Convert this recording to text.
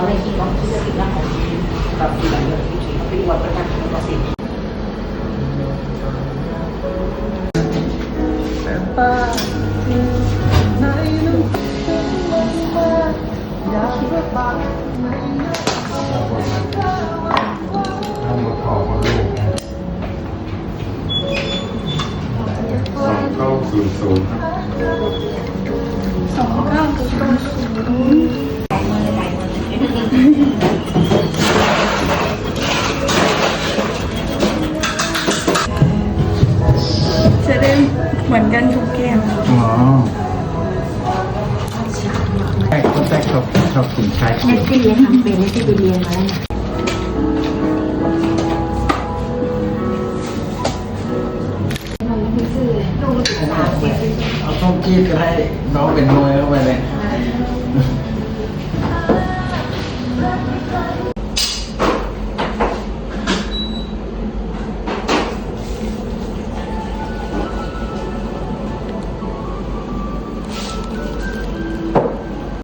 ในที่ต้องที่จะติดร่างของแบบที่ไหนเลยที่ขี่ไปวัดประกันของเราสิป้าในลูกอยากเลือกบ้านทำหมดพอของลูก2900ครับจะได้เหมือนกันทุกเกม อ๋อคนแรกชอบกินชาเขี เนี่ ย ยว ที่เรียนทำเป็นที่ไปเรียนมาแล้วเนี่ยมันไม่ซื้อลูกศึกษาเสีย เอาต้มจี๊ดก็ได้น้องเป็นมวยเข้าไปเลย